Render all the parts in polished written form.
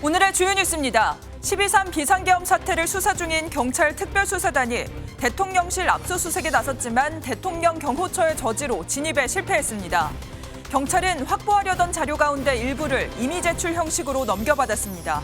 오늘의 주요 뉴스입니다. 12.3 비상계엄 사태를 수사 중인 경찰 특별수사단이 대통령실 압수수색에 나섰지만 대통령 경호처의 저지로 진입에 실패했습니다. 경찰은 확보하려던 자료 가운데 일부를 임의 제출 형식으로 넘겨받았습니다.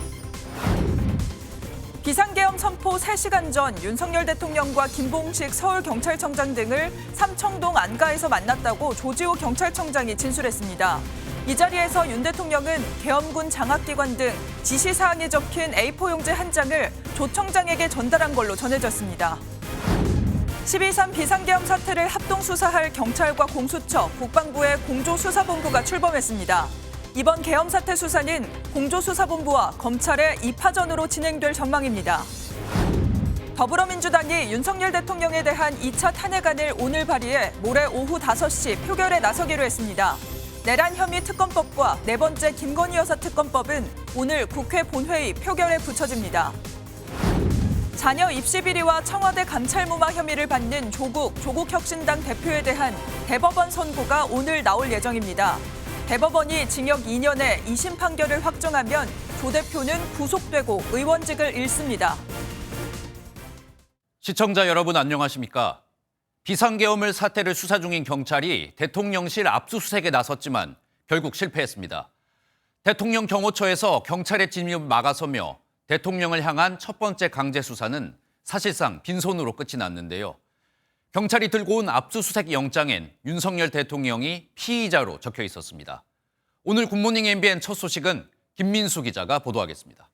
비상계엄 선포 3시간 전 윤석열 대통령과 김봉식 서울경찰청장 등을 삼청동 안가에서 만났다고 조지호 경찰청장이 진술했습니다. 이 자리에서 윤 대통령은 계엄군 장악기관 등 지시사항이 적힌 A4 용지 한 장을 조 청장에게 전달한 걸로 전해졌습니다. 12.3 비상계엄 사태를 합동수사할 경찰과 공수처, 국방부의 공조수사본부가 출범했습니다. 이번 계엄 사태 수사는 공조수사본부와 검찰의 2파전으로 진행될 전망입니다. 더불어민주당이 윤석열 대통령에 대한 2차 탄핵안을 오늘 발의해 모레 오후 5시 표결에 나서기로 했습니다. 내란 혐의 특검법과 네 번째 김건희 여사 특검법은 오늘 국회 본회의 표결에 붙여집니다. 자녀 입시 비리와 청와대 감찰무마 혐의를 받는 조국혁신당 대표에 대한 대법원 선고가 오늘 나올 예정입니다. 대법원이 징역 2년의 2심 판결을 확정하면 조 대표는 구속되고 의원직을 잃습니다. 시청자 여러분 안녕하십니까? 비상계엄을 사태를 수사 중인 경찰이 대통령실 압수수색에 나섰지만 결국 실패했습니다. 대통령 경호처에서 경찰의 진입을 막아서며 대통령을 향한 첫 번째 강제 수사는 사실상 빈손으로 끝이 났는데요. 경찰이 들고 온 압수수색 영장엔 윤석열 대통령이 피의자로 적혀 있었습니다. 오늘 굿모닝 MBN 첫 소식은 김민수 기자가 보도하겠습니다.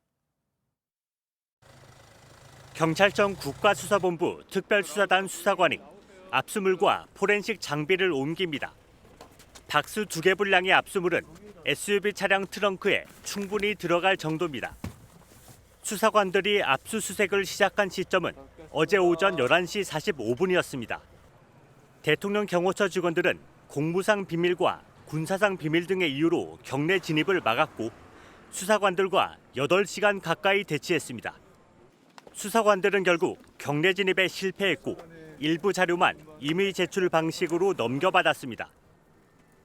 경찰청 국가수사본부 특별수사단 수사관이 압수물과 포렌식 장비를 옮깁니다. 박스 2개 분량의 압수물은 SUV 차량 트렁크에 충분히 들어갈 정도입니다. 수사관들이 압수수색을 시작한 시점은 어제 오전 11시 45분이었습니다. 대통령 경호처 직원들은 공무상 비밀과 군사상 비밀 등의 이유로 경내 진입을 막았고 수사관들과 8시간 가까이 대치했습니다. 수사관들은 결국 경내 진입에 실패했고 일부 자료만 임의 제출 방식으로 넘겨받았습니다.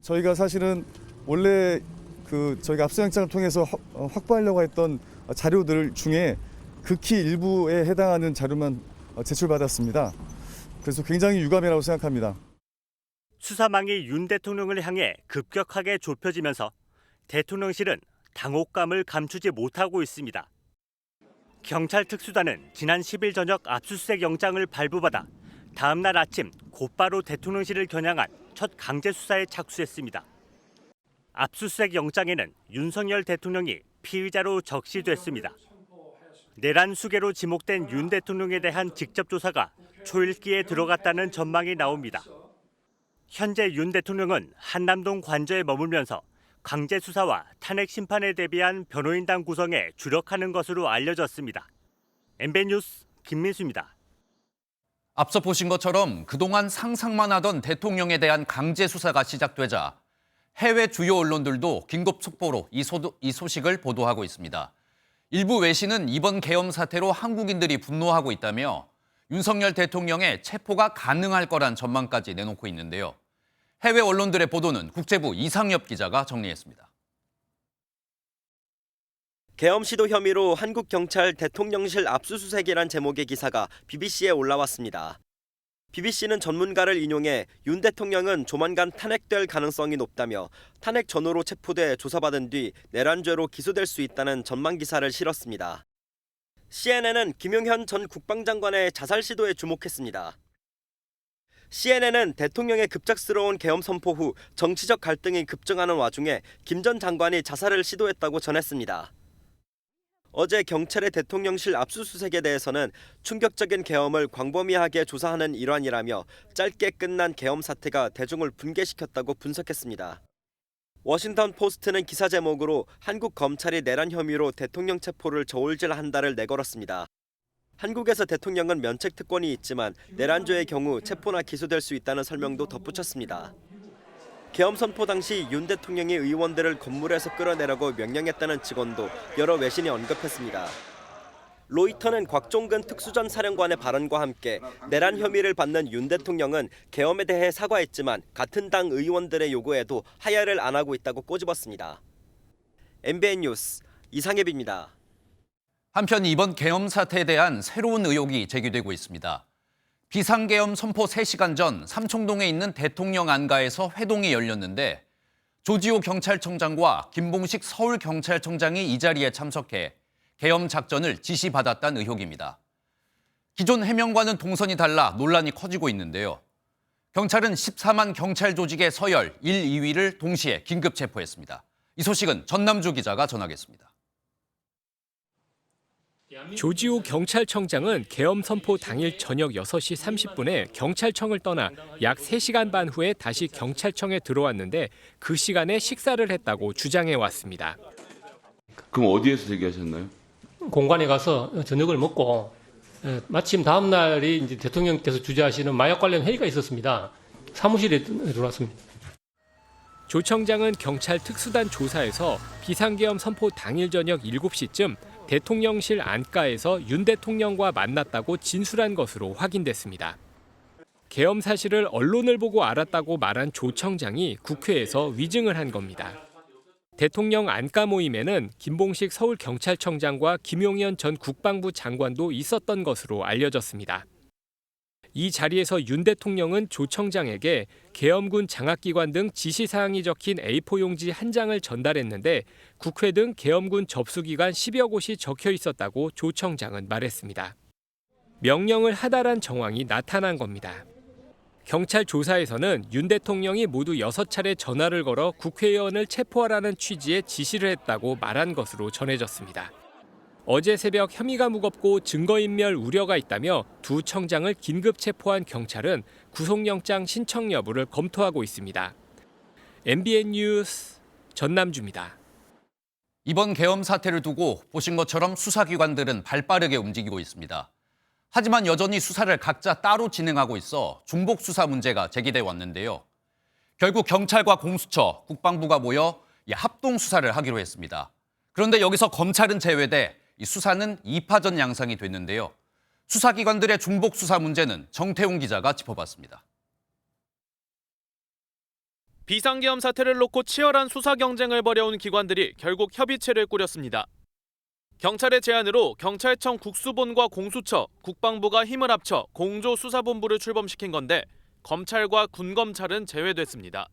저희가 사실은 원래 저희가 압수영장을 통해서 확보하려고 했던 자료들 중에 극히 일부에 해당하는 자료만 제출받았습니다. 그래서 굉장히 유감이라고 생각합니다. 수사망이 윤 대통령을 향해 급격하게 좁혀지면서 대통령실은 당혹감을 감추지 못하고 있습니다. 경찰 특수단은 지난 10일 저녁 압수수색 영장을 발부받아 다음 날 아침 곧바로 대통령실을 겨냥한 첫 강제 수사에 착수했습니다. 압수수색 영장에는 윤석열 대통령이 피의자로 적시됐습니다. 내란 수괴로 지목된 윤 대통령에 대한 직접 조사가 초읽기에 들어갔다는 전망이 나옵니다. 현재 윤 대통령은 한남동 관저에 머물면서 강제 수사와 탄핵 심판에 대비한 변호인단 구성에 주력하는 것으로 알려졌습니다. MBN 뉴스 김민수입니다. 앞서 보신 것처럼 그동안 상상만 하던 대통령에 대한 강제 수사가 시작되자 해외 주요 언론들도 긴급 속보로 이 소식을 보도하고 있습니다. 일부 외신은 이번 계엄 사태로 한국인들이 분노하고 있다며 윤석열 대통령의 체포가 가능할 거란 전망까지 내놓고 있는데요. 해외 언론들의 보도는 국제부 이상엽 기자가 정리했습니다. 계엄 시도 혐의로 한국 경찰 대통령실 압수수색이란 제목의 기사가 BBC에 올라왔습니다. BBC는 전문가를 인용해 윤 대통령은 조만간 탄핵될 가능성이 높다며 탄핵 전후로 체포돼 조사받은 뒤 내란죄로 기소될 수 있다는 전망 기사를 실었습니다. CNN은 김용현 전 국방장관의 자살 시도에 주목했습니다. CNN은 대통령의 급작스러운 계엄 선포 후 정치적 갈등이 급증하는 와중에 김 전 장관이 자살을 시도했다고 전했습니다. 어제 경찰의 대통령실 압수수색에 대해서는 충격적인 계엄을 광범위하게 조사하는 일환이라며 짧게 끝난 계엄 사태가 대중을 분개시켰다고 분석했습니다. 워싱턴 포스트는 기사 제목으로 한국 검찰이 내란 혐의로 대통령 체포를 저울질한다를 내걸었습니다. 한국에서 대통령은 면책 특권이 있지만 내란죄의 경우 체포나 기소될 수 있다는 설명도 덧붙였습니다. 계엄 선포 당시 윤 대통령이 의원들을 건물에서 끌어내라고 명령했다는 증언도 여러 외신이 언급했습니다. 로이터는 곽종근 특수전 사령관의 발언과 함께 내란 혐의를 받는 윤 대통령은 계엄에 대해 사과했지만 같은 당 의원들의 요구에도 하야를 안 하고 있다고 꼬집었습니다. MBN 뉴스 이상엽입니다. 한편 이번 계엄 사태에 대한 새로운 의혹이 제기되고 있습니다. 비상계엄 선포 3시간 전 삼청동에 있는 대통령 안가에서 회동이 열렸는데 조지호 경찰청장과 김봉식 서울경찰청장이 이 자리에 참석해 계엄 작전을 지시받았다는 의혹입니다. 기존 해명과는 동선이 달라 논란이 커지고 있는데요. 경찰은 14만 경찰 조직의 서열 1, 2위를 동시에 긴급 체포했습니다. 이 소식은 전남주 기자가 전하겠습니다. 조지호 경찰청장은 계엄 선포 당일 저녁 6시 30분에 경찰청을 떠나 약 3시간 반 후에 다시 경찰청에 들어왔는데 그 시간에 식사를 했다고 주장해 왔습니다. 그럼 어디에서 대기하셨나요? 공관에 가서 저녁을 먹고 마침 다음 날이 이제 대통령께서 주재하시는 마약 관련 회의가 있었습니다. 사무실에 들어왔습니다. 조 청장은 경찰 특수단 조사에서 비상계엄 선포 당일 저녁 7시쯤 대통령실 안가에서 윤 대통령과 만났다고 진술한 것으로 확인됐습니다. 계엄 사실을 언론을 보고 알았다고 말한 조 청장이 국회에서 위증을 한 겁니다. 대통령 안가 모임에는 김봉식 서울경찰청장과 김용현 전 국방부 장관도 있었던 것으로 알려졌습니다. 이 자리에서 윤 대통령은 조 청장에게 계엄군 장악기관 등 지시사항이 적힌 A4 용지 한 장을 전달했는데 국회 등 계엄군 접수기관 10여 곳이 적혀 있었다고 조 청장은 말했습니다. 명령을 하달한 정황이 나타난 겁니다. 경찰 조사에서는 윤 대통령이 모두 6차례 전화를 걸어 국회의원을 체포하라는 취지의 지시를 했다고 말한 것으로 전해졌습니다. 어제 새벽 혐의가 무겁고 증거인멸 우려가 있다며 두 청장을 긴급 체포한 경찰은 구속영장 신청 여부를 검토하고 있습니다. MBN 뉴스 전남주입니다. 이번 계엄 사태를 두고 보신 것처럼 수사기관들은 발빠르게 움직이고 있습니다. 하지만 여전히 수사를 각자 따로 진행하고 있어 중복 수사 문제가 제기돼 왔는데요. 결국 경찰과 공수처, 국방부가 모여 합동 수사를 하기로 했습니다. 그런데 여기서 검찰은 제외돼 이 수사는 2파전 양상이 됐는데요. 수사기관들의 중복 수사 문제는 정태웅 기자가 짚어봤습니다. 비상계엄 사태를 놓고 치열한 수사 경쟁을 벌여온 기관들이 결국 협의체를 꾸렸습니다. 경찰의 제안으로 경찰청 국수본과 공수처, 국방부가 힘을 합쳐 공조수사본부를 출범시킨 건데 검찰과 군검찰은 제외됐습니다.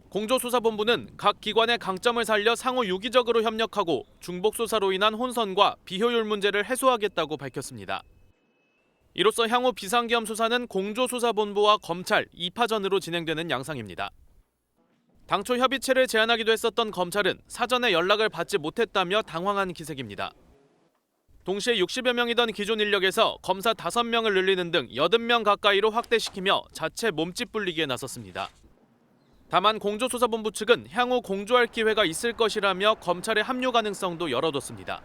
공조수사본부는 각 기관의 강점을 살려 상호 유기적으로 협력하고 중복수사로 인한 혼선과 비효율 문제를 해소하겠다고 밝혔습니다. 이로써 향후 비상계엄 수사는 공조수사본부와 검찰 2파전으로 진행되는 양상입니다. 당초 협의체를 제안하기도 했었던 검찰은 사전에 연락을 받지 못했다며 당황한 기색입니다. 동시에 60여 명이던 기존 인력에서 검사 5명을 늘리는 등 80명 가까이로 확대시키며 자체 몸집 불리기에 나섰습니다. 다만 공조수사본부 측은 향후 공조할 기회가 있을 것이라며 검찰의 합류 가능성도 열어뒀습니다.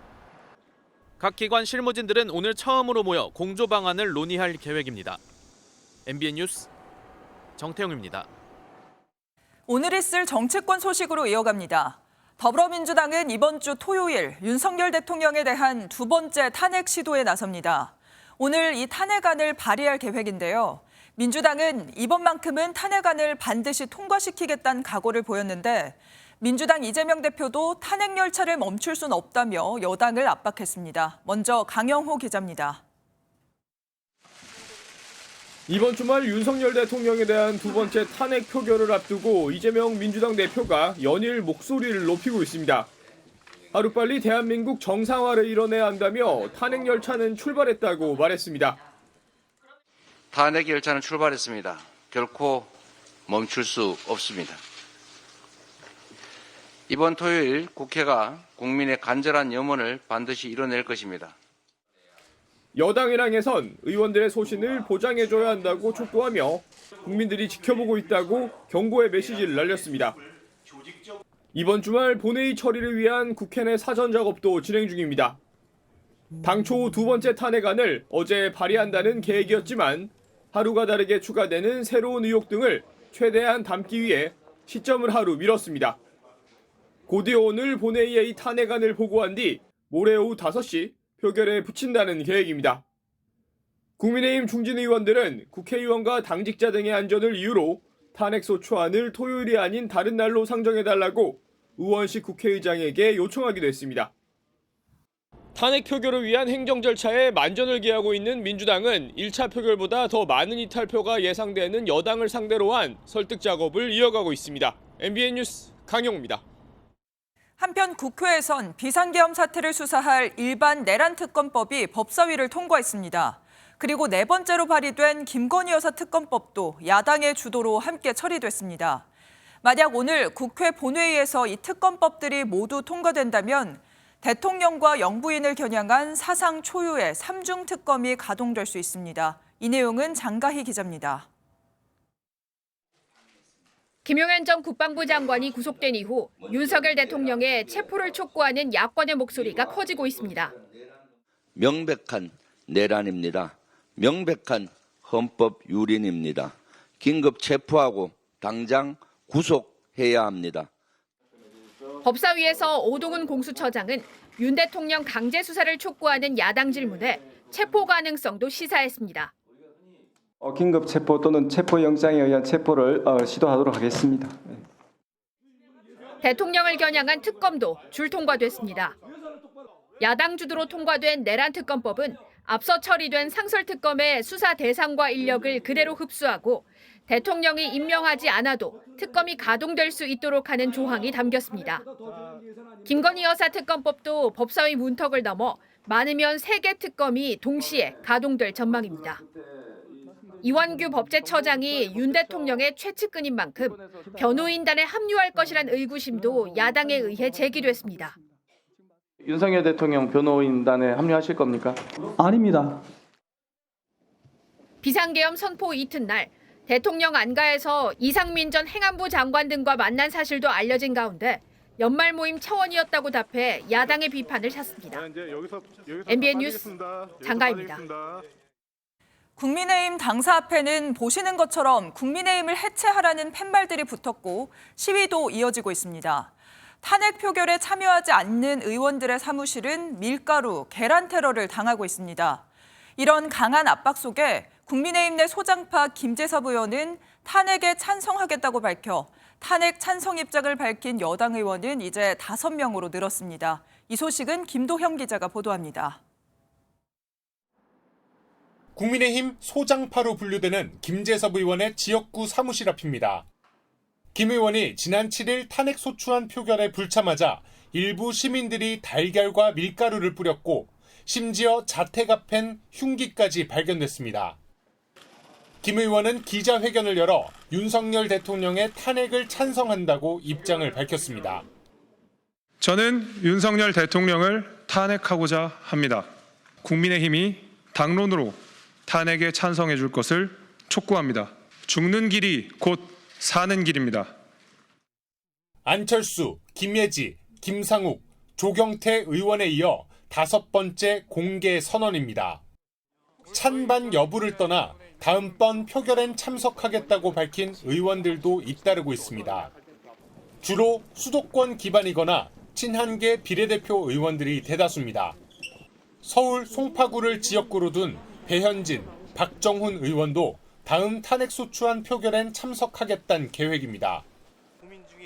각 기관 실무진들은 오늘 처음으로 모여 공조 방안을 논의할 계획입니다. MBN 뉴스 정태영입니다. 오늘 있을 정치권 소식으로 이어갑니다. 더불어민주당은 이번 주 토요일 윤석열 대통령에 대한 두 번째 탄핵 시도에 나섭니다. 오늘 이 탄핵안을 발의할 계획인데요. 민주당은 이번만큼은 탄핵안을 반드시 통과시키겠다는 각오를 보였는데 민주당 이재명 대표도 탄핵 열차를 멈출 수는 없다며 여당을 압박했습니다. 먼저 강영호 기자입니다. 이번 주말 윤석열 대통령에 대한 두 번째 탄핵 표결을 앞두고 이재명 민주당 대표가 연일 목소리를 높이고 있습니다. 하루빨리 대한민국 정상화를 이뤄내야 한다며 탄핵 열차는 출발했다고 말했습니다. 탄핵 열차는 출발했습니다. 결코 멈출 수 없습니다. 이번 토요일 국회가 국민의 간절한 염원을 반드시 이뤄낼 것입니다. 여당이랑에선 의원들의 소신을 보장해줘야 한다고 촉구하며 국민들이 지켜보고 있다고 경고의 메시지를 날렸습니다. 이번 주말 본회의 처리를 위한 국회 내 사전 작업도 진행 중입니다. 당초 두 번째 탄핵안을 어제 발의한다는 계획이었지만 하루가 다르게 추가되는 새로운 의혹 등을 최대한 담기 위해 시점을 하루 미뤘습니다. 곧이어 오늘 본회의에 이 탄핵안을 보고한 뒤 모레 오후 5시 표결에 붙인다는 계획입니다. 국민의힘 중진 의원들은 국회의원과 당직자 등의 안전을 이유로 탄핵소추안을 토요일이 아닌 다른 날로 상정해달라고 의원식 국회의장에게 요청하기도 했습니다. 탄핵 표결을 위한 행정 절차에 만전을 기하고 있는 민주당은 1차 표결보다 더 많은 이탈표가 예상되는 여당을 상대로 한 설득 작업을 이어가고 있습니다. MBN 뉴스 강영우입니다. 한편 국회에선 비상계엄 사태를 수사할 일반 내란 특검법이 법사위를 통과했습니다. 그리고 네 번째로 발의된 김건희 여사 특검법도 야당의 주도로 함께 처리됐습니다. 만약 오늘 국회 본회의에서 이 특검법들이 모두 통과된다면 대통령과 영부인을 겨냥한 사상 초유의 3중 특검이 가동될 수 있습니다. 이 내용은 장가희 기자입니다. 김용현 전 국방부 장관이 구속된 이후 윤석열 대통령의 체포를 촉구하는 야권의 목소리가 커지고 있습니다. 명백한 내란입니다. 명백한 헌법 유린입니다. 긴급 체포하고 당장 구속해야 합니다. 법사위에서 오동훈 공수처장은 윤 대통령 강제 수사를 촉구하는 야당 질문에 체포 가능성도 시사했습니다. 긴급 체포 또는 체포영장에 의한 체포를 시도하도록 하겠습니다. 대통령을 겨냥한 특검도 줄 통과됐습니다. 야당 주도로 통과된 내란 특검법은 앞서 처리된 상설특검의 수사 대상과 인력을 그대로 흡수하고 대통령이 임명하지 않아도 특검이 가동될 수 있도록 하는 조항이 담겼습니다. 김건희 여사 특검법도 법사위 문턱을 넘어 많으면 3개 특검이 동시에 가동될 전망입니다. 이완규 법제처장이 윤 대통령의 최측근인 만큼 변호인단에 합류할 것이란 의구심도 야당에 의해 제기됐습니다. 윤석열 대통령 변호인단에 합류하실 겁니까? 아닙니다. 비상계엄 선포 이튿날 대통령 안가에서 이상민 전 행안부 장관 등과 만난 사실도 알려진 가운데 연말 모임 차원이었다고 답해 야당의 비판을 샀습니다. MBN 뉴스 장가희입니다. 국민의힘 당사 앞에는 보시는 것처럼 국민의힘을 해체하라는 팻말들이 붙었고 시위도 이어지고 있습니다. 탄핵 표결에 참여하지 않는 의원들의 사무실은 밀가루, 계란 테러를 당하고 있습니다. 이런 강한 압박 속에 국민의힘 내 소장파 김재섭 의원은 탄핵에 찬성하겠다고 밝혀 탄핵 찬성 입장을 밝힌 여당 의원은 이제 5명으로 늘었습니다. 이 소식은 김도형 기자가 보도합니다. 국민의힘 소장파로 분류되는 김재섭 의원의 지역구 사무실 앞입니다. 김 의원이 지난 7일 탄핵 소추안 표결에 불참하자 일부 시민들이 달걀과 밀가루를 뿌렸고 심지어 자택 앞엔 흉기까지 발견됐습니다. 김 의원은 기자회견을 열어 윤석열 대통령의 탄핵을 찬성한다고 입장을 밝혔습니다. 저는 윤석열 대통령을 탄핵하고자 합니다. 국민의힘이 당론으로 탄핵에 찬성해 줄 것을 촉구합니다. 죽는 길이 곧 사는 길입니다. 안철수, 김예지, 김상욱, 조경태 의원에 이어 5번째 공개 선언입니다. 찬반 여부를 떠나 다음번 표결엔 참석하겠다고 밝힌 의원들도 잇따르고 있습니다. 주로 수도권 기반이거나 친한계 비례대표 의원들이 대다수입니다. 서울 송파구를 지역구로 둔 배현진, 박정훈 의원도 다음 탄핵소추안 표결엔 참석하겠다는 계획입니다.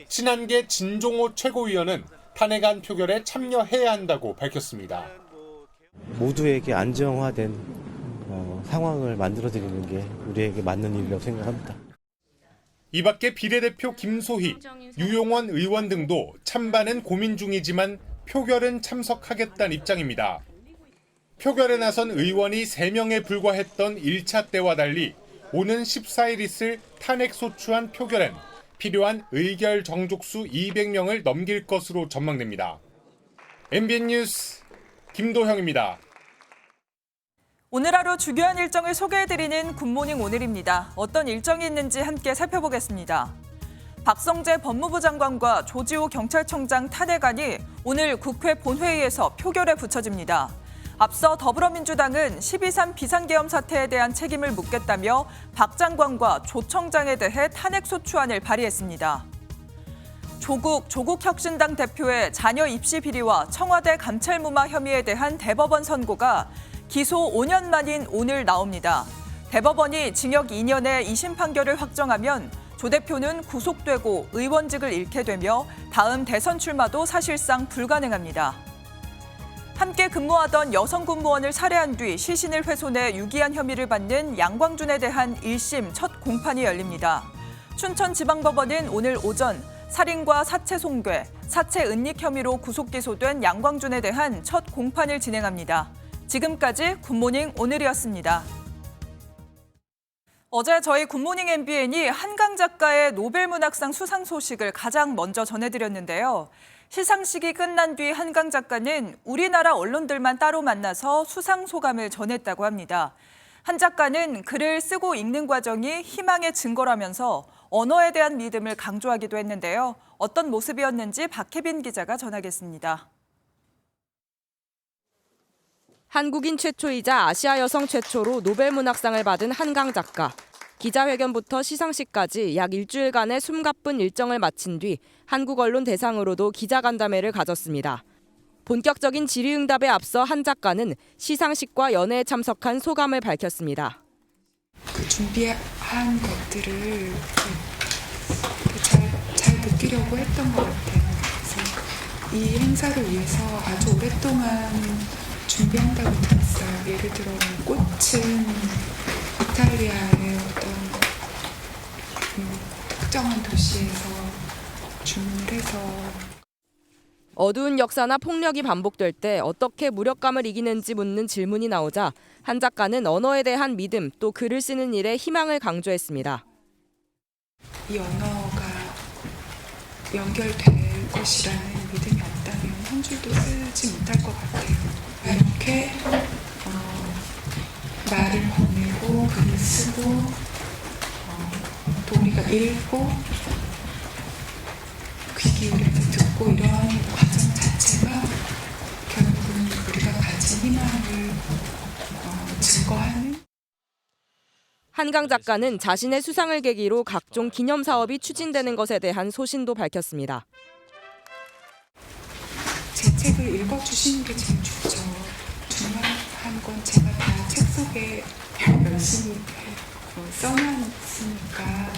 친한계 진종호 최고위원은 탄핵안 표결에 참여해야 한다고 밝혔습니다. 모두에게 안정화된 상황을 만들어드리는 게 우리에게 맞는 일이라고 생각합니다. 이 밖에 비례대표 김소희, 유용원 의원 등도 찬반은 고민 중이지만 표결은 참석하겠다는 입장입니다. 표결에 나선 의원이 3명에 불과했던 1차 때와 달리 오는 14일 있을 탄핵소추안 표결엔 필요한 의결 정족수 200명을 넘길 것으로 전망됩니다. MBN 뉴스 김도형입니다. 오늘 하루 주요한 일정을 소개해드리는 굿모닝 오늘입니다. 어떤 일정이 있는지 함께 살펴보겠습니다. 박성재 법무부 장관과 조지호 경찰청장 탄핵안이 오늘 국회 본회의에서 표결에 붙여집니다. 앞서 더불어민주당은 12.3 비상계엄 사태에 대한 책임을 묻겠다며 박 장관과 조 청장에 대해 탄핵소추안을 발의했습니다. 조국 혁신당 대표의 자녀 입시 비리와 청와대 감찰무마 혐의에 대한 대법원 선고가 기소 5년 만인 오늘 나옵니다. 대법원이 징역 2년의 2심 판결을 확정하면 조 대표는 구속되고 의원직을 잃게 되며 다음 대선 출마도 사실상 불가능합니다. 함께 근무하던 여성 공무원을 살해한 뒤 시신을 훼손해 유기한 혐의를 받는 양광준에 대한 1심 첫 공판이 열립니다. 춘천지방법원은 오늘 오전 살인과 사체 손괴, 사체 은닉 혐의로 구속 기소된 양광준에 대한 첫 공판을 진행합니다. 지금까지 굿모닝 오늘이었습니다. 어제 저희 굿모닝 MBN이 한강 작가의 노벨문학상 수상 소식을 가장 먼저 전해드렸는데요. 시상식이 끝난 뒤 한강 작가는 우리나라 언론들만 따로 만나서 수상 소감을 전했다고 합니다. 한 작가는 글을 쓰고 읽는 과정이 희망의 증거라면서 언어에 대한 믿음을 강조하기도 했는데요. 어떤 모습이었는지 박혜빈 기자가 전하겠습니다. 한국인 최초이자 아시아 여성 최초로 노벨문학상을 받은 한강 작가. 기자회견부터 시상식까지 약 일주일간의 숨가쁜 일정을 마친 뒤 한국 언론 대상으로도 기자간담회를 가졌습니다. 본격적인 질의응답에 앞서 한 작가는 시상식과 연회에 참석한 소감을 밝혔습니다. 준비한 것들을 잘 느끼려고 했던 것 같아요. 그래서 이 행사를 위해서 아주 오랫동안 준비한다고 들었어요. 예를 들어 꽃은 이탈리아의 어떤 특정한 도시에서 주문을 해서 어두운 역사나 폭력이 반복될 때 어떻게 무력감을 이기는지 묻는 질문이 나오자 한 작가는 언어에 대한 믿음 또 글을 쓰는 일에 희망을 강조했습니다. 이 언어가 연결될 것이라는 믿음이 없다면 한 줄도 쓰지 못할 것 같아요. 이렇게 말을 보내고 글을 쓰고 또 우리가 읽고 귀 기울여서 듣고 이런 과정 자체가 결국은 우리가 가진 희망을 증거하는. 한강 작가는 자신의 수상을 계기로 각종 기념 사업이 추진되는 것에 대한 소신도 밝혔습니다. 제 책을 읽어주시는 게 제일 좋죠. 중요한 건 제가 다 책 속에 열심히 써놨으니까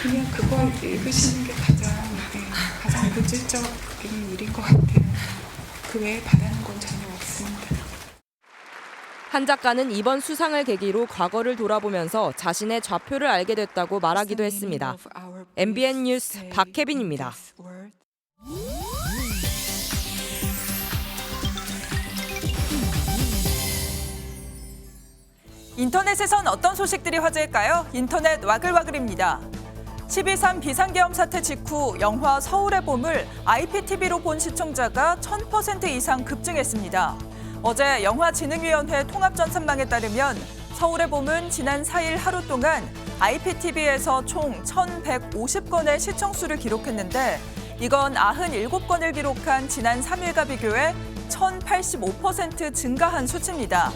그냥 그걸 읽으시는 게 가장 본질적인 일인 것 같아요. 그 외에 바라는 건 전혀 없습니다. 한 작가는 이번 수상을 계기로 과거를 돌아보면서 자신의 좌표를 알게 됐다고 말하기도 했습니다. MBN 뉴스 박혜빈입니다. 인터넷에선 어떤 소식들이 화제일까요? 인터넷 와글와글입니다. 12.3 비상계엄 사태 직후 영화 서울의 봄을 IPTV로 본 시청자가 1000% 이상 급증했습니다. 어제 영화진흥위원회 통합전산망에 따르면 서울의 봄은 지난 4일 하루 동안 IPTV에서 총 1150건의 시청수를 기록했는데 이건 97건을 기록한 지난 3일과 비교해 1085% 증가한 수치입니다.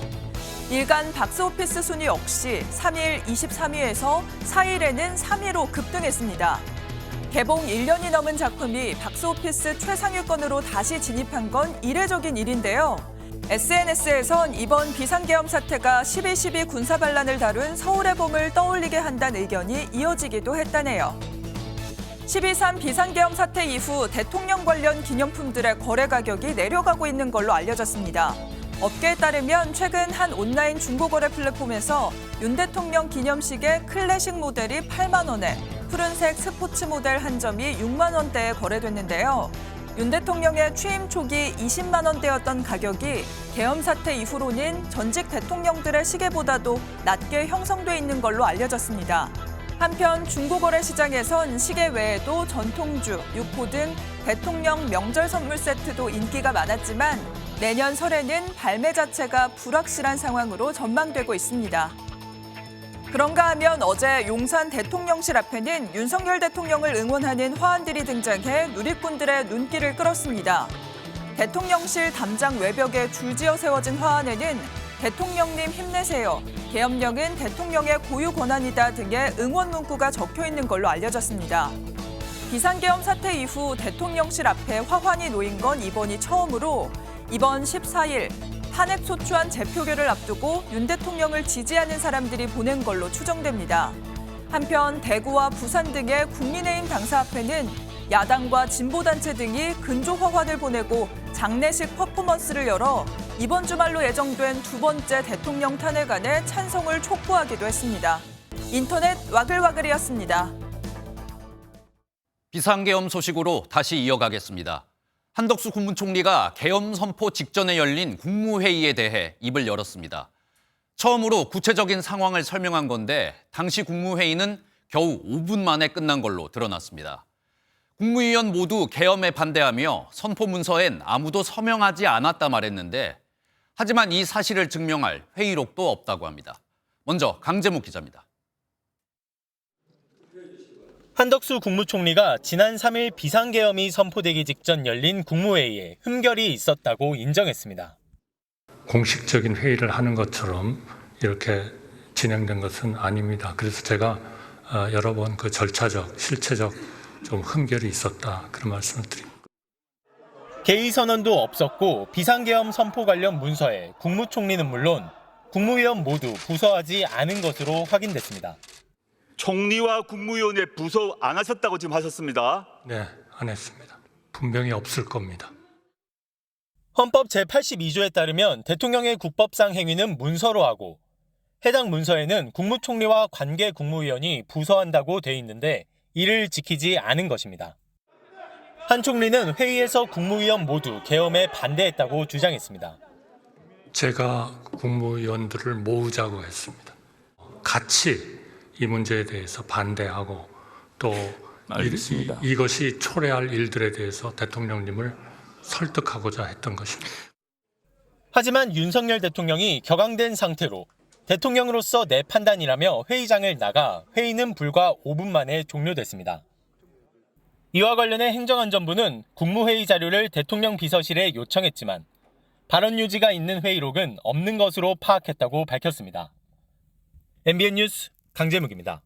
일간 박스오피스 순위 역시 3일 23위에서 4일에는 3위로 급등했습니다. 개봉 1년이 넘은 작품이 박스오피스 최상위권으로 다시 진입한 건 이례적인 일인데요. SNS에선 이번 비상계엄 사태가 12.12 군사반란을 다룬 서울의 봄을 떠올리게 한다는 의견이 이어지기도 했다네요. 12.3 비상계엄 사태 이후 대통령 관련 기념품들의 거래 가격이 내려가고 있는 걸로 알려졌습니다. 업계에 따르면 최근 한 온라인 중고거래 플랫폼에서 윤 대통령 기념시계 클래식 모델이 8만 원에 푸른색 스포츠 모델 한 점이 6만 원대에 거래됐는데요. 윤 대통령의 취임 초기 20만 원대였던 가격이 계엄 사태 이후로는 전직 대통령들의 시계보다도 낮게 형성돼 있는 걸로 알려졌습니다. 한편 중고거래 시장에선 시계 외에도 전통주, 육포 등 대통령 명절 선물 세트도 인기가 많았지만 내년 설에는 발매 자체가 불확실한 상황으로 전망되고 있습니다. 그런가 하면 어제 용산 대통령실 앞에는 윤석열 대통령을 응원하는 화환들이 등장해 누리꾼들의 눈길을 끌었습니다. 대통령실 담장 외벽에 줄지어 세워진 화환에는 대통령님 힘내세요, 계엄령은 대통령의 고유 권한이다 등의 응원 문구가 적혀 있는 걸로 알려졌습니다. 비상계엄 사태 이후 대통령실 앞에 화환이 놓인 건 이번이 처음으로 이번 14일 탄핵소추안 재표결을 앞두고 윤 대통령을 지지하는 사람들이 보낸 걸로 추정됩니다. 한편 대구와 부산 등의 국민의힘 당사 앞에는 야당과 진보단체 등이 근조화환을 보내고 장례식 퍼포먼스를 열어 이번 주말로 예정된 두 번째 대통령 탄핵안에 찬성을 촉구하기도 했습니다. 인터넷 와글와글이었습니다. 비상계엄 소식으로 다시 이어가겠습니다. 한덕수 국무총리가 계엄 선포 직전에 열린 국무회의에 대해 입을 열었습니다. 처음으로 구체적인 상황을 설명한 건데 당시 국무회의는 겨우 5분 만에 끝난 걸로 드러났습니다. 국무위원 모두 계엄에 반대하며 선포 문서엔 아무도 서명하지 않았다 말했는데 하지만 이 사실을 증명할 회의록도 없다고 합니다. 먼저 강재묵 기자입니다. 한덕수 국무총리가 지난 3일 비상계엄이 선포되기 직전 열린 국무회의에 흠결이 있었다고 인정했습니다. 공식적인 회의를 하는 것처럼 이렇게 진행된 것은 아닙니다. 그래서 제가 여러 번 그 절차적, 실체적 좀 흠결이 있었다 그런 말씀을 드립니다. 개의 선언도 없었고 비상계엄 선포 관련 문서에 국무총리는 물론 국무위원 모두 부서하지 않은 것으로 확인됐습니다. 총리와 국무위원회 부서 안 하셨다고 지금 하셨습니다. 네, 안 했습니다. 분명히 없을 겁니다. 헌법 제82조에 따르면 대통령의 국법상 행위는 문서로 하고 해당 문서에는 국무총리와 관계 국무위원이 부서한다고 돼 있는데 이를 지키지 않은 것입니다. 한 총리는 회의에서 국무위원 모두 계엄에 반대했다고 주장했습니다. 제가 국무위원들을 모으자고 했습니다. 같이 이 문제에 대해서 반대하고 또 이것이 초래할 일들에 대해서 대통령님을 설득하고자 했던 것입니다. 하지만 윤석열 대통령이 격앙된 상태로 대통령으로서 내 판단이라며 회의장을 나가 회의는 불과 5분 만에 종료됐습니다. 이와 관련해 행정안전부는 국무회의 자료를 대통령 비서실에 요청했지만 발언 유지가 있는 회의록은 없는 것으로 파악했다고 밝혔습니다. MBN 뉴스 강재묵입니다.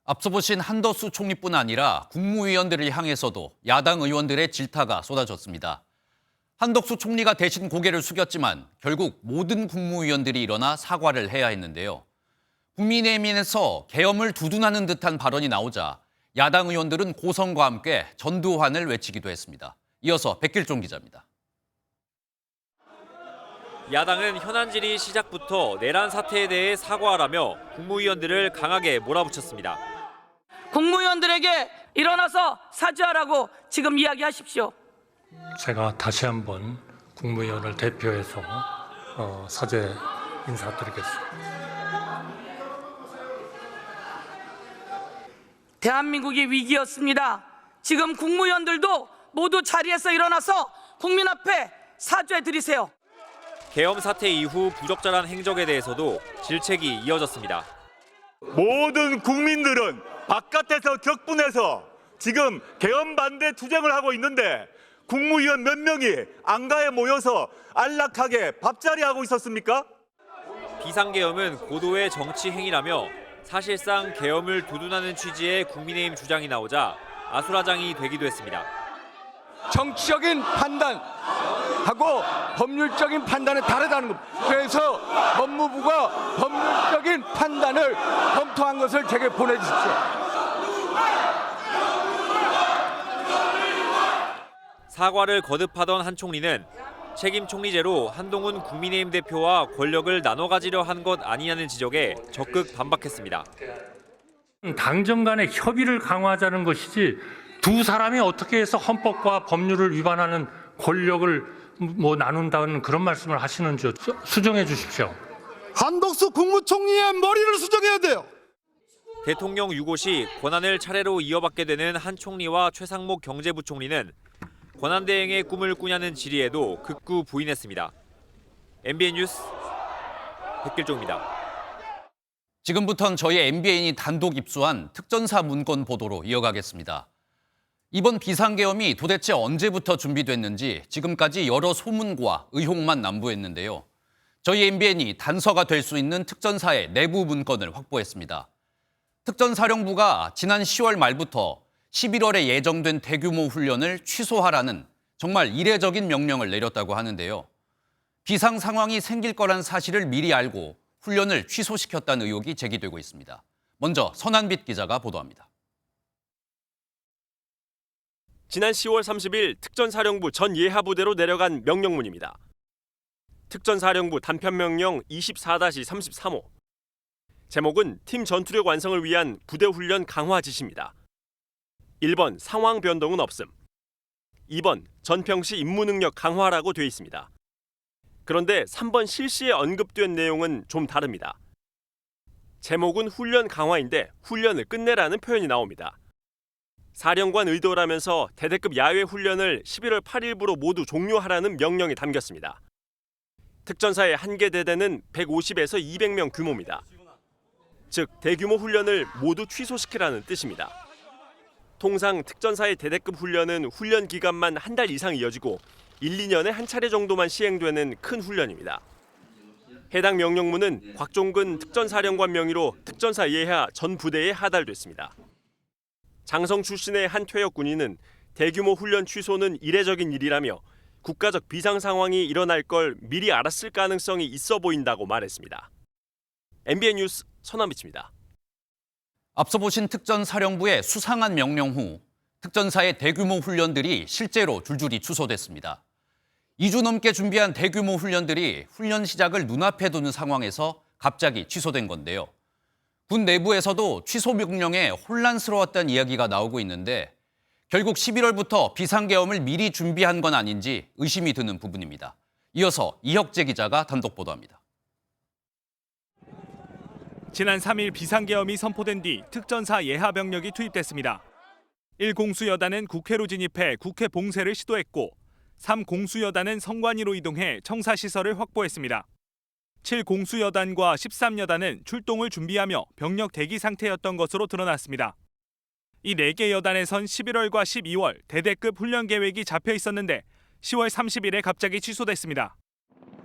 앞서 보신 한덕수 총리뿐 아니라 국무위원들을 향해서도 야당 의원들의 질타가 쏟아졌습니다. 한덕수 총리가 대신 고개를 숙였지만 결국 모든 국무위원들이 일어나 사과를 해야 했는데요. 국민의힘에서 계엄을 두둔하는 듯한 발언이 나오자 야당 의원들은 고성과 함께 전두환을 외치기도 했습니다. 이어서 백길종 기자입니다. 야당은 현안 질의 시작부터 내란 사태에 대해 사과하라며 국무위원들을 강하게 몰아붙였습니다. 국무위원들에게 일어나서 사죄하라고 지금 이야기하십시오. 제가 다시 한번 국무위원을 대표해서 사죄 인사드리겠습니다. 대한민국이 위기였습니다. 지금 국무위원들도 모두 자리에서 일어나서 국민 앞에 사죄드리세요. 계엄 사태 이후 부적절한 행적에 대해서도 질책이 이어졌습니다. 모든 국민들은 바깥에서 격분해서 지금 계엄 반대 투쟁을 하고 있는데 국무위원 몇 명이 안가에 모여서 안락하게 밥자리하고 있었습니까? 비상계엄은 고도의 정치 행위라며 사실상 계엄을 두둔하는 취지의 국민의힘 주장이 나오자 아수라장이 되기도 했습니다. 정치적인 판단하고 법률적인 판단은 다르다는 겁니다. 그래서 법무부가 법률적인 판단을 검토한 것을 제게 보내주십시오. 사과를 거듭하던 한 총리는 책임 총리제로 한동훈 국민의힘 대표와 권력을 나눠 가지려 한 것 아니냐는 지적에 적극 반박했습니다. 당정 간의 협의를 강화하자는 것이지 두 사람이 어떻게 해서 헌법과 법률을 위반하는 권력을 나눈다는 그런 말씀을 하시는 줄 수정해 주십시오. 한덕수 국무총리의 머리를 수정해야 돼요. 대통령 유고 시 권한을 차례로 이어받게 되는 한 총리와 최상목 경제부총리는 권한대행의 꿈을 꾸냐는 질의에도 극구 부인했습니다. MBN 뉴스 백길종입니다. 지금부터는 저희 MBN이 단독 입수한 특전사 문건 보도로 이어가겠습니다. 이번 비상계엄이 도대체 언제부터 준비됐는지 지금까지 여러 소문과 의혹만 난무했는데요. 저희 MBN이 단서가 될 수 있는 특전사의 내부 문건을 확보했습니다. 특전사령부가 지난 10월 말부터 11월에 예정된 대규모 훈련을 취소하라는 정말 이례적인 명령을 내렸다고 하는데요. 비상 상황이 생길 거란 사실을 미리 알고 훈련을 취소시켰다는 의혹이 제기되고 있습니다. 먼저 선한빛 기자가 보도합니다. 지난 10월 30일 특전사령부 전 예하부대로 내려간 명령문입니다. 특전사령부 단편명령 24-33호. 제목은 팀 전투력 완성을 위한 부대 훈련 강화 지시입니다. 1번 상황 변동은 없음. 2번 전평시 임무 능력 강화라고 돼 있습니다. 그런데 3번 실시에 언급된 내용은 좀 다릅니다. 제목은 훈련 강화인데 훈련을 끝내라는 표현이 나옵니다. 사령관 의도라면서 대대급 야외 훈련을 11월 8일부로 모두 종료하라는 명령이 담겼습니다. 특전사의 한 개 대대는 150에서 200명 규모입니다. 즉 대규모 훈련을 모두 취소시키라는 뜻입니다. 통상 특전사의 대대급 훈련은 훈련 기간만 한 달 이상 이어지고 1, 2년에 한 차례 정도만 시행되는 큰 훈련입니다. 해당 명령문은 곽종근 특전사령관 명의로 특전사 예하 전 부대에 하달됐습니다. 장성 출신의 한 퇴역 군인은 대규모 훈련 취소는 이례적인 일이라며 국가적 비상 상황이 일어날 걸 미리 알았을 가능성이 있어 보인다고 말했습니다. MBN 뉴스 선한빛입니다. 앞서 보신 특전사령부의 수상한 명령 후 특전사의 대규모 훈련들이 실제로 줄줄이 취소됐습니다. 2주 넘게 준비한 대규모 훈련들이 훈련 시작을 눈앞에 두는 상황에서 갑자기 취소된 건데요. 군 내부에서도 취소 명령에 혼란스러웠다는 이야기가 나오고 있는데 결국 11월부터 비상계엄을 미리 준비한 건 아닌지 의심이 드는 부분입니다. 이어서 이혁재 기자가 단독 보도합니다. 지난 3일 비상계엄이 선포된 뒤 특전사 예하 병력이 투입됐습니다. 1공수여단은 국회로 진입해 국회 봉쇄를 시도했고 3공수여단은 성관위로 이동해 청사시설을 확보했습니다. 7공수여단과 13여단은 출동을 준비하며 병력 대기 상태였던 것으로 드러났습니다. 이 4개 여단에선 11월과 12월 대대급 훈련 계획이 잡혀 있었는데 10월 30일에 갑자기 취소됐습니다.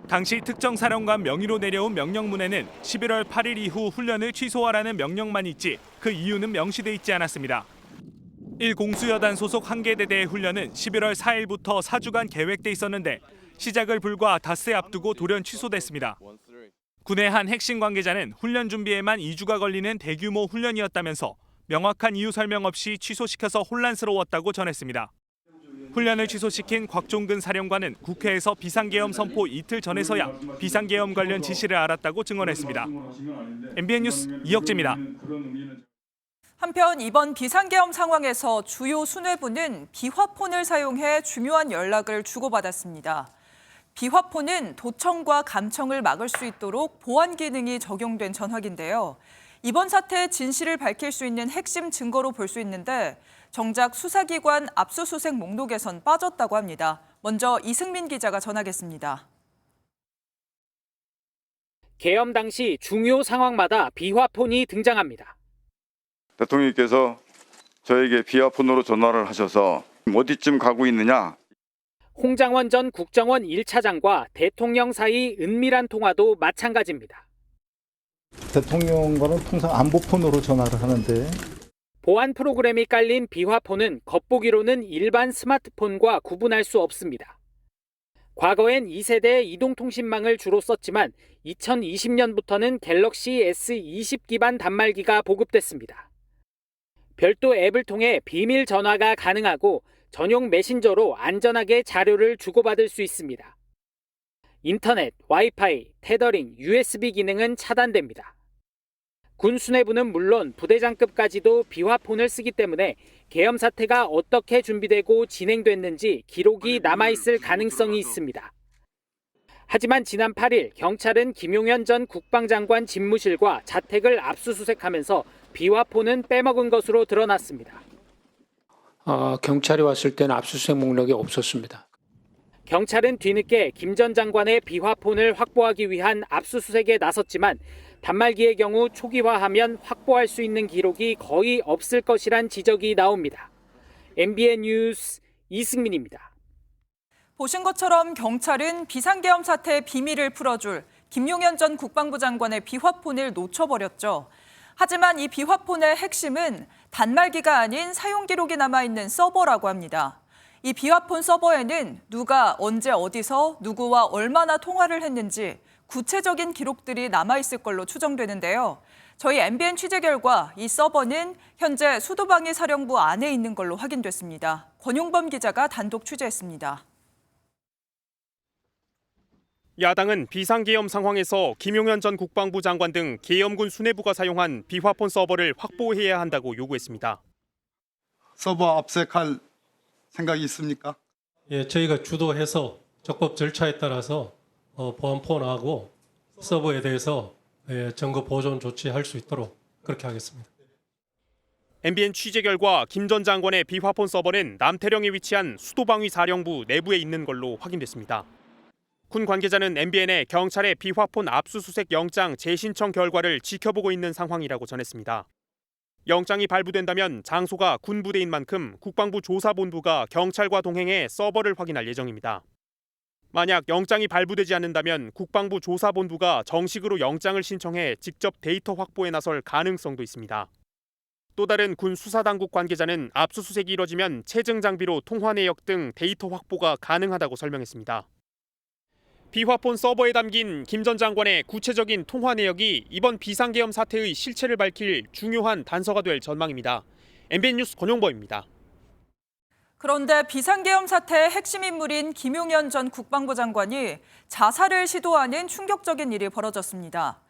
당시 특정사령관 명의로 내려온 명령문에는 11월 8일 이후 훈련을 취소하라는 명령만 있지 그 이유는 명시돼 있지 않았습니다. 1공수여단 소속 1개 대대의 훈련은 11월 4일부터 4주간 계획돼 있었는데 시작을 불과 닷새 앞두고 돌연 취소됐습니다. 군의 한 핵심 관계자는 훈련 준비에만 2주가 걸리는 대규모 훈련이었다면서 명확한 이유 설명 없이 취소시켜서 혼란스러웠다고 전했습니다. 훈련을 취소시킨 곽종근 사령관은 국회에서 비상계엄 선포 이틀 전에서야 비상계엄 관련 지시를 알았다고 증언했습니다. MBN 뉴스 이혁재입니다. 한편 이번 비상계엄 상황에서 주요 수뇌부는 비화폰을 사용해 중요한 연락을 주고받았습니다. 비화폰은 도청과 감청을 막을 수 있도록 보안 기능이 적용된 전화기인데요. 이번 사태의 진실을 밝힐 수 있는 핵심 증거로 볼 수 있는데 정작 수사기관 압수수색 목록에선 빠졌다고 합니다. 먼저 이승민 기자가 전하겠습니다. 계엄 당시 중요 상황마다 비화폰이 등장합니다. 대통령께서 저에게 비화폰으로 전화를 하셔서 어디쯤 가고 있느냐. 홍장원 전 국정원 1차장과 대통령 사이 은밀한 통화도 마찬가지입니다. 대통령과는 통상 안보폰으로 전화를 하는데 보안 프로그램이 깔린 비화폰은 겉보기로는 일반 스마트폰과 구분할 수 없습니다. 과거엔 2세대의 이동통신망을 주로 썼지만 2020년부터는 갤럭시 S20 기반 단말기가 보급됐습니다. 별도 앱을 통해 비밀 전화가 가능하고 전용 메신저로 안전하게 자료를 주고받을 수 있습니다. 인터넷, 와이파이, 테더링, USB 기능은 차단됩니다. 군 수뇌부는 물론 부대장급까지도 비화폰을 쓰기 때문에 계엄 사태가 어떻게 준비되고 진행됐는지 기록이 남아있을 가능성이 있습니다. 하지만 지난 8일 경찰은 김용현 전 국방장관 집무실과 자택을 압수수색하면서 비화폰은 빼먹은 것으로 드러났습니다. 경찰이 왔을 때는 압수수색 목록이 없었습니다. 경찰은 뒤늦게 김 전 장관의 비화폰을 확보하기 위한 압수수색에 나섰지만 단말기의 경우 초기화하면 확보할 수 있는 기록이 거의 없을 것이란 지적이 나옵니다. MBN 뉴스 이승민입니다. 보신 것처럼 경찰은 비상계엄 사태의 비밀을 풀어줄 김용현 전 국방부 장관의 비화폰을 놓쳐버렸죠. 하지만 이 비화폰의 핵심은 단말기가 아닌 사용 기록이 남아있는 서버라고 합니다. 이 비화폰 서버에는 누가 언제 어디서 누구와 얼마나 통화를 했는지 구체적인 기록들이 남아있을 걸로 추정되는데요. 저희 MBN 취재 결과 이 서버는 현재 수도방위 사령부 안에 있는 걸로 확인됐습니다. 권용범 기자가 단독 취재했습니다. 야당은 비상계엄 상황에서 김용현 전 국방부 장관 등 계엄군 수뇌부가 사용한 비화폰 서버를 확보해야 한다고 요구했습니다. 서버 압색할 생각이 있습니까? 예, 저희가 주도해서 적법 절차에 따라서 보안폰하고 서버에 대해서 점거 보존 조치할 수 있도록 그렇게 하겠습니다. MBN 취재 결과 김 전 장관의 비화폰 서버는 남태령에 위치한 수도방위 사령부 내부에 있는 걸로 확인됐습니다. 군 관계자는 MBN에 경찰의 비화폰 압수수색 영장 재신청 결과를 지켜보고 있는 상황이라고 전했습니다. 영장이 발부된다면 장소가 군부대인 만큼 국방부 조사본부가 경찰과 동행해 서버를 확인할 예정입니다. 만약 영장이 발부되지 않는다면 국방부 조사본부가 정식으로 영장을 신청해 직접 데이터 확보에 나설 가능성도 있습니다. 또 다른 군 수사당국 관계자는 압수수색이 이뤄지면 체증 장비로 통화 내역 등 데이터 확보가 가능하다고 설명했습니다. 비화폰 서버에 담긴 김 전 장관의 구체적인 통화 내역이 이번 비상계엄 사태의 실체를 밝힐 중요한 단서가 될 전망입니다. MBN 뉴스 권용범입니다. 그런데 비상계엄 사태의 핵심 인물인 김용현 전 국방부 장관이 자살을 시도하는 충격적인 일이 벌어졌습니다.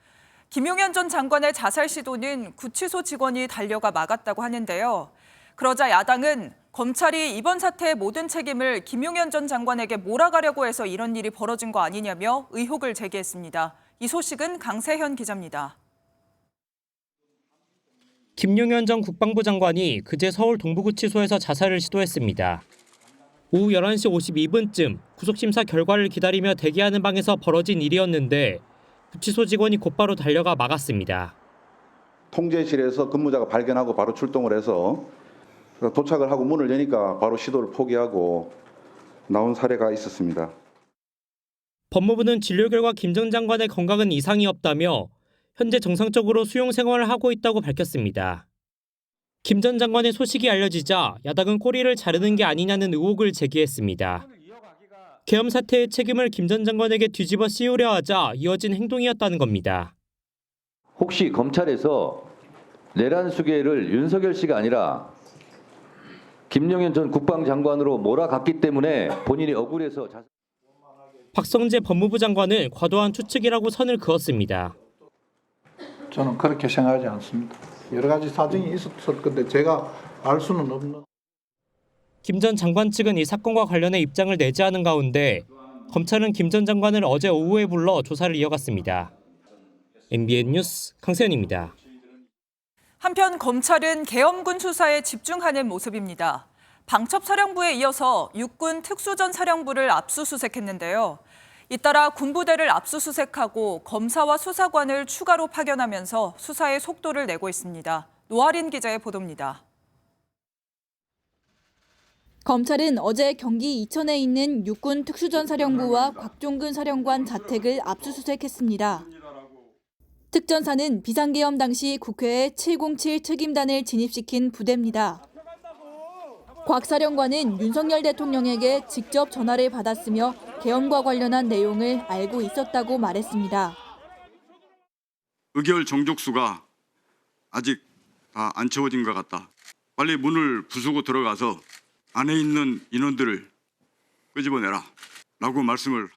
김용현 전 장관의 자살 시도는 구치소 직원이 달려가 막았다고 하는데요. 그러자 야당은 검찰이 이번 사태의 모든 책임을 김용현 전 장관에게 몰아가려고 해서 이런 일이 벌어진 거 아니냐며 의혹을 제기했습니다. 이 소식은 강세현 기자입니다. 김용현 전 국방부 장관이 그제 서울 동부구치소에서 자살을 시도했습니다. 오후 11시 52분쯤 구속심사 결과를 기다리며 대기하는 방에서 벌어진 일이었는데 구치소 직원이 곧바로 달려가 막았습니다. 통제실에서 근무자가 발견하고 바로 출동을 해서 도착을 하고 문을 여니까 바로 시도를 포기하고 나온 사례가 있었습니다. 법무부는 진료 결과 김 전 장관의 건강은 이상이 없다며 현재 정상적으로 수용 생활을 하고 있다고 밝혔습니다. 김 전 장관의 소식이 알려지자 야당은 꼬리를 자르는 게 아니냐는 의혹을 제기했습니다. 계엄 사태의 책임을 김 전 장관에게 뒤집어 씌우려 하자 이어진 행동이었다는 겁니다. 혹시 검찰에서 내란 수괴를 윤석열 씨가 아니라 김용현 전 국방장관으로 몰아갔기 때문에 본인이 억울해서 박성재 법무부 장관은 과도한 추측이라고 선을 그었습니다. 저는 그렇게 생각하지 않습니다. 여러 가지 사정이 있었을 건데 제가 알 수는 없는. 김 전 장관 측은 이 사건과 관련해 입장을 내지 않은 가운데 검찰은 김 전 장관을 어제 오후에 불러 조사를 이어갔습니다. MBN 뉴스 강세현입니다. 한편 검찰은 계엄군 수사에 집중하는 모습입니다. 방첩사령부에 이어서 육군 특수전사령부를 압수수색했는데요. 잇따라 군부대를 압수수색하고 검사와 수사관을 추가로 파견하면서 수사의 속도를 내고 있습니다. 노아린 기자의 보도입니다. 검찰은 어제 경기 이천에 있는 육군 특수전사령부와 곽종근 사령관 자택을 압수수색했습니다. 특전사는 비상계엄 당시 국회에 707 특임단을 진입시킨 부대입니다. 곽 사령관은 윤석열 대통령에게 직접 전화를 받았으며 계엄과 관련한 내용을 알고 있었다고 말했습니다. 의결 정족수가 아직 다 안 채워진 것 같다. 빨리 문을 부수고 들어가서 안에 있는 인원들을 끄집어내라 라고 말씀을.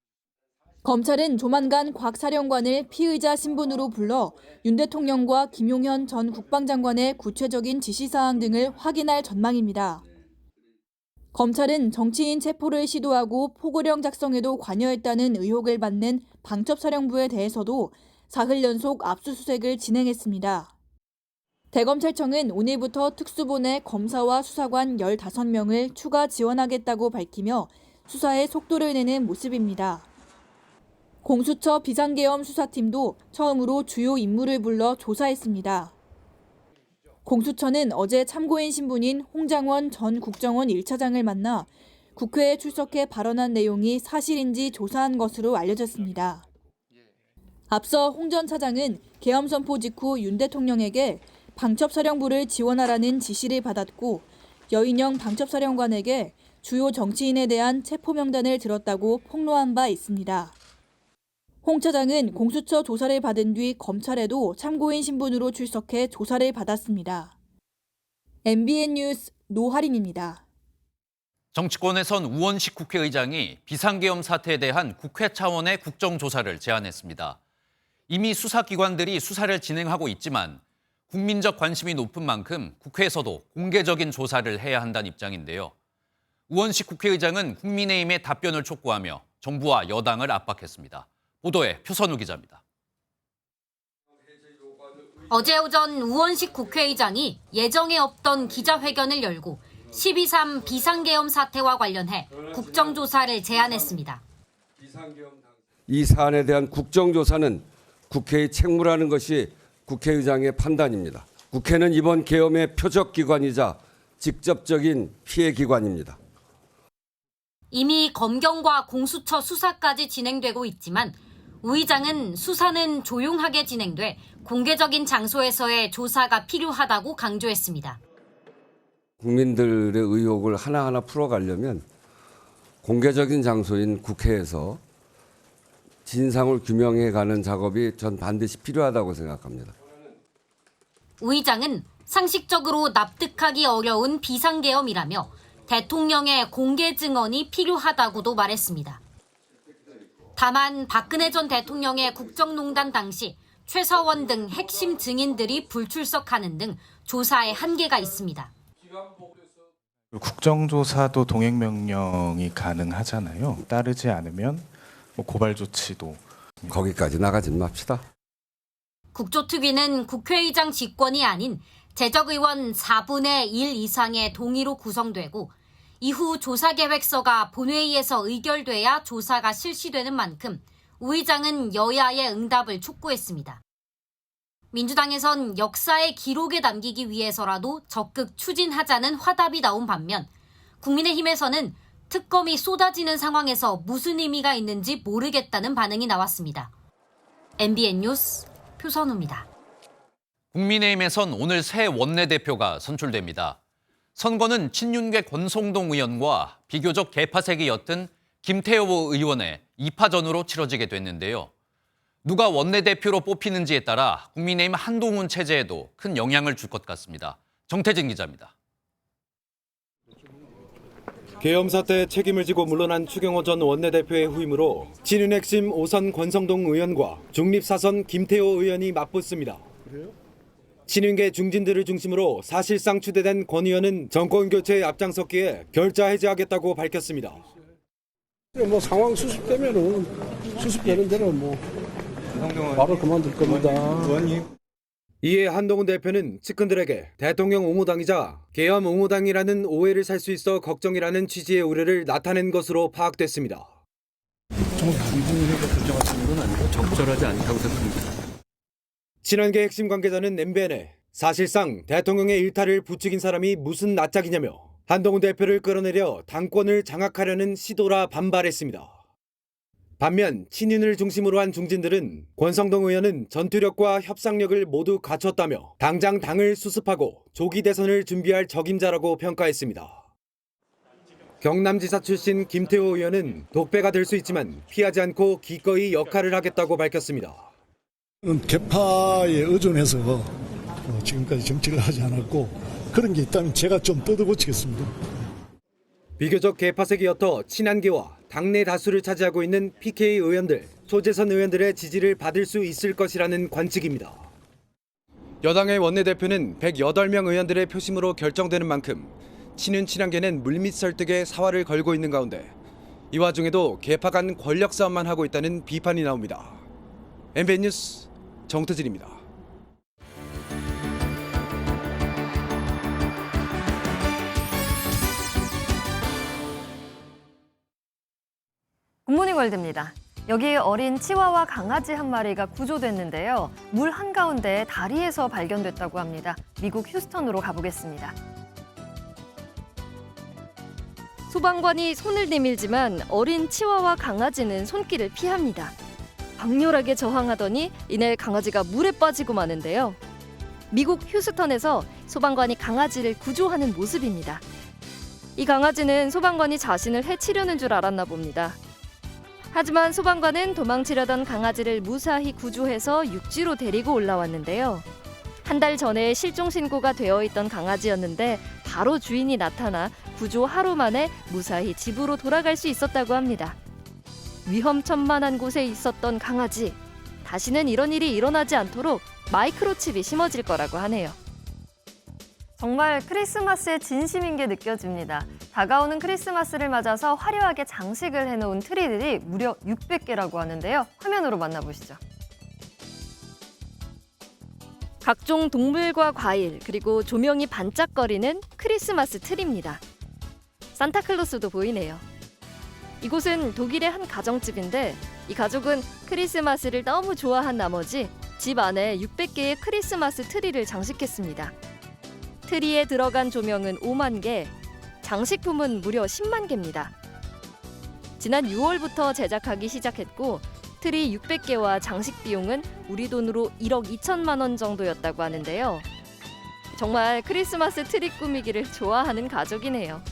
검찰은 조만간 곽 사령관을 피의자 신분으로 불러 윤 대통령과 김용현 전 국방장관의 구체적인 지시사항 등을 확인할 전망입니다. 검찰은 정치인 체포를 시도하고 포고령 작성에도 관여했다는 의혹을 받는 방첩사령부에 대해서도 사흘 연속 압수수색을 진행했습니다. 대검찰청은 오늘부터 특수본에 검사와 수사관 15명을 추가 지원하겠다고 밝히며 수사에 속도를 내는 모습입니다. 공수처 비상계엄 수사팀도 처음으로 주요 인물을 불러 조사했습니다. 공수처는 어제 참고인 신분인 홍장원 전 국정원 1차장을 만나 국회에 출석해 발언한 내용이 사실인지 조사한 것으로 알려졌습니다. 앞서 홍 전 차장은 계엄 선포 직후 윤 대통령에게 방첩사령부를 지원하라는 지시를 받았고 여인영 방첩사령관에게 주요 정치인에 대한 체포 명단을 들었다고 폭로한 바 있습니다. 홍 차장은 공수처 조사를 받은 뒤 검찰에도 참고인 신분으로 출석해 조사를 받았습니다. MBN 뉴스 노하린입니다. 정치권에선 우원식 국회의장이 비상계엄 사태에 대한 국회 차원의 국정조사를 제안했습니다. 이미 수사기관들이 수사를 진행하고 있지만 국민적 관심이 높은 만큼 국회에서도 공개적인 조사를 해야 한다는 입장인데요. 우원식 국회의장은 국민의힘의 답변을 촉구하며 정부와 여당을 압박했습니다. 보도에 표선우 기자입니다. 어제 오전 우원식 국회의장이 예정에 없던 기자회견을 열고 12.3 비상계엄 사태와 관련해 국정조사를 제안했습니다. 이 사안에 대한 국정조사는 국회의 책무라는 것이 국회의장의 판단입니다. 국회는 이번 계엄의 표적기관이자 직접적인 피해기관입니다. 이미 검경과 공수처 수사까지 진행되고 있지만 우 의장은 수사는 조용하게 진행돼 공개적인 장소에서의 조사가 필요하다고 강조했습니다. 국민들의 의혹을 하나하나 풀어가려면 공개적인 장소인 국회에서 진상을 규명해가는 작업이 전 반드시 필요하다고 생각합니다. 우 의장은 상식적으로 납득하기 어려운 비상계엄이라며 대통령의 공개 증언이 필요하다고도 말했습니다. 다만 박근혜 전 대통령의 국정농단 당시 최서원 등 핵심 증인들이 불출석하는 등 조사에 한계가 있습니다. 국정조사도 동행명령이 가능하잖아요. 따르지 않으면 고발 조치도. 거기까지 나가지 맙시다. 국조특위는 국회의장 직권이 아닌 재적의원 4분의 1 이상의 동의로 구성되고 이후 조사계획서가 본회의에서 의결돼야 조사가 실시되는 만큼 우 의장은 여야의 응답을 촉구했습니다. 민주당에선 역사의 기록에 남기기 위해서라도 적극 추진하자는 화답이 나온 반면 국민의힘에서는 특검이 쏟아지는 상황에서 무슨 의미가 있는지 모르겠다는 반응이 나왔습니다. MBN 뉴스 표선우입니다. 국민의힘에선 오늘 새 원내대표가 선출됩니다. 선거는 친윤계 권성동 의원과 비교적 개파색이 옅은 김태호 의원의 2파전으로 치러지게 됐는데요. 누가 원내대표로 뽑히는지에 따라 국민의힘 한동훈 체제에도 큰 영향을 줄 것 같습니다. 정태진 기자입니다. 계엄 사태에 책임을 지고 물러난 추경호 전 원내대표의 후임으로 친윤 핵심 5선 권성동 의원과 중립 4선 김태호 의원이 맞붙습니다. 친윤계 중진들을 중심으로 사실상 추대된 권 의원은 정권 교체에 앞장섰기에 결자 해제하겠다고 밝혔습니다. 상황 수습되는 대로 바로 그만둘 겁니다. 이에 한동훈 대표는 측근들에게 대통령 옹호당이자 계엄 옹호당이라는 오해를 살 수 있어 걱정이라는 취지의 우려를 나타낸 것으로 파악됐습니다. 적절하지 않다고 생각합니다. 친한계 핵심 관계자는 MBN에 사실상 대통령의 일탈을 부추긴 사람이 무슨 낯짝이냐며 한동훈 대표를 끌어내려 당권을 장악하려는 시도라 반발했습니다. 반면 친윤을 중심으로 한 중진들은 권성동 의원은 전투력과 협상력을 모두 갖췄다며 당장 당을 수습하고 조기 대선을 준비할 적임자라고 평가했습니다. 경남지사 출신 김태호 의원은 독배가 될 수 있지만 피하지 않고 기꺼이 역할을 하겠다고 밝혔습니다. 개파에 의존해서 지금까지 정치를 하지 않았고 그런 게 있다면 제가 좀 뜯어고치겠습니다. 비교적 개파색이 옅어 친한계와 당내 다수를 차지하고 있는 PK 의원들, 초재선 의원들의 지지를 받을 수 있을 것이라는 관측입니다. 여당의 원내대표는 108명 의원들의 표심으로 결정되는 만큼 친윤 친한계는 물밑 설득에 사활을 걸고 있는 가운데 이 와중에도 개파 간 권력 싸움만 하고 있다는 비판이 나옵니다. MBN 뉴스 정태진입니다. 굿모닝 월드입니다. 여기 어린 치와와 강아지 한 마리가 구조됐는데요. 물 한가운데 다리에서 발견됐다고 합니다. 미국 휴스턴으로 가보겠습니다. 소방관이 손을 내밀지만 어린 치와와 강아지는 손길을 피합니다. 강렬하게 저항하더니 이내 강아지가 물에 빠지고 마는데요. 미국 휴스턴에서 소방관이 강아지를 구조하는 모습입니다. 이 강아지는 소방관이 자신을 해치려는 줄 알았나 봅니다. 하지만 소방관은 도망치려던 강아지를 무사히 구조해서 육지로 데리고 올라왔는데요. 한 달 전에 실종 신고가 되어 있던 강아지였는데 바로 주인이 나타나 구조 하루 만에 무사히 집으로 돌아갈 수 있었다고 합니다. 위험천만한 곳에 있었던 강아지. 다시는 이런 일이 일어나지 않도록 마이크로칩이 심어질 거라고 하네요. 정말 크리스마스의 진심인 게 느껴집니다. 다가오는 크리스마스를 맞아서 화려하게 장식을 해놓은 트리들이 무려 600개라고 하는데요. 화면으로 만나보시죠. 각종 동물과 과일 그리고 조명이 반짝거리는 크리스마스 트리입니다. 산타클로스도 보이네요. 이곳은 독일의 한 가정집인데 이 가족은 크리스마스를 너무 좋아한 나머지 집 안에 600개의 크리스마스 트리를 장식했습니다. 트리에 들어간 조명은 5만 개, 장식품은 무려 10만 개입니다. 지난 6월부터 제작하기 시작했고 트리 600개와 장식 비용은 우리 돈으로 1억 2천만 원 정도였다고 하는데요. 정말 크리스마스 트리 꾸미기를 좋아하는 가족이네요.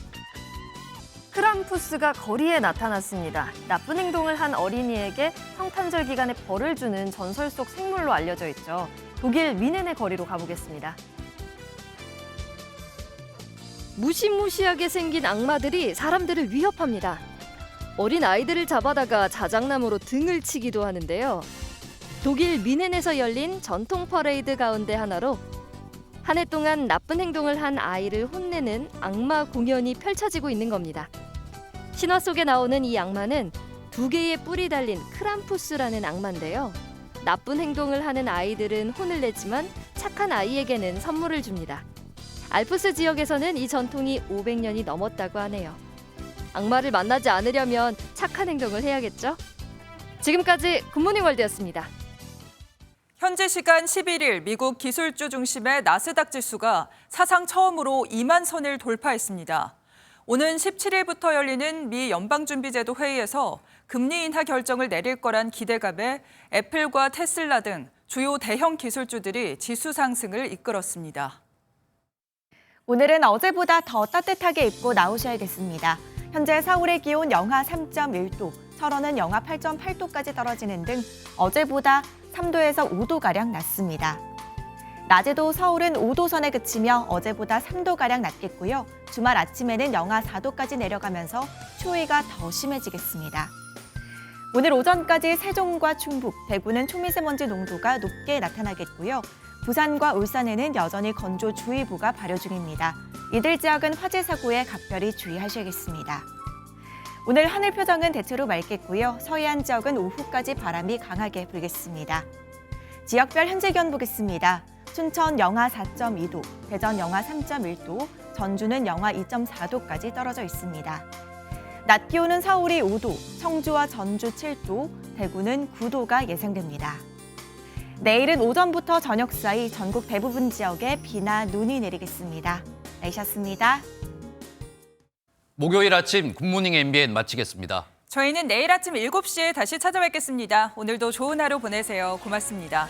크람푸스가 거리에 나타났습니다. 나쁜 행동을 한 어린이에게 성탄절 기간에 벌을 주는 전설 속 생물로 알려져 있죠. 독일 미넨의 거리로 가보겠습니다. 무시무시하게 생긴 악마들이 사람들을 위협합니다. 어린 아이들을 잡아다가 자작나무로 등을 치기도 하는데요. 독일 미넨에서 열린 전통 퍼레이드 가운데 하나로 한 해 동안 나쁜 행동을 한 아이를 혼내는 악마 공연이 펼쳐지고 있는 겁니다. 신화 속에 나오는 이 악마는 2개의 뿔이 달린 크람푸스라는 악마인데요. 나쁜 행동을 하는 아이들은 혼을 내지만 착한 아이에게는 선물을 줍니다. 알프스 지역에서는 이 전통이 500년이 넘었다고 하네요. 악마를 만나지 않으려면 착한 행동을 해야겠죠? 지금까지 굿모닝 월드였습니다. 현지 시간 11일 미국 기술주 중심의 나스닥 지수가 사상 처음으로 2만 선을 돌파했습니다. 오는 17일부터 열리는 미 연방준비제도 회의에서 금리 인하 결정을 내릴 거란 기대감에 애플과 테슬라 등 주요 대형 기술주들이 지수 상승을 이끌었습니다. 오늘은 어제보다 더 따뜻하게 입고 나오셔야겠습니다. 현재 서울의 기온 영하 3.1도, 철원은 영하 8.8도까지 떨어지는 등 어제보다 3도에서 5도가량 낮습니다. 낮에도 서울은 5도 선에 그치며 어제보다 3도가량 낮겠고요. 주말 아침에는 영하 4도까지 내려가면서 추위가 더 심해지겠습니다. 오늘 오전까지 세종과 충북, 대구는 초미세먼지 농도가 높게 나타나겠고요. 부산과 울산에는 여전히 건조주의보가 발효 중입니다. 이들 지역은 화재 사고에 각별히 주의하셔야겠습니다. 오늘 하늘 표정은 대체로 맑겠고요. 서해안 지역은 오후까지 바람이 강하게 불겠습니다. 지역별 현재 기온 보겠습니다. 춘천 영하 4.2도, 대전 영하 3.1도, 전주는 영하 2.4도까지 떨어져 있습니다. 낮 기온은 서울이 5도, 청주와 전주 7도, 대구는 9도가 예상됩니다. 내일은 오전부터 저녁 사이 전국 대부분 지역에 비나 눈이 내리겠습니다. 날씨였습니다. 목요일 아침 굿모닝 MBN 마치겠습니다. 저희는 내일 아침 7시에 다시 찾아뵙겠습니다. 오늘도 좋은 하루 보내세요. 고맙습니다.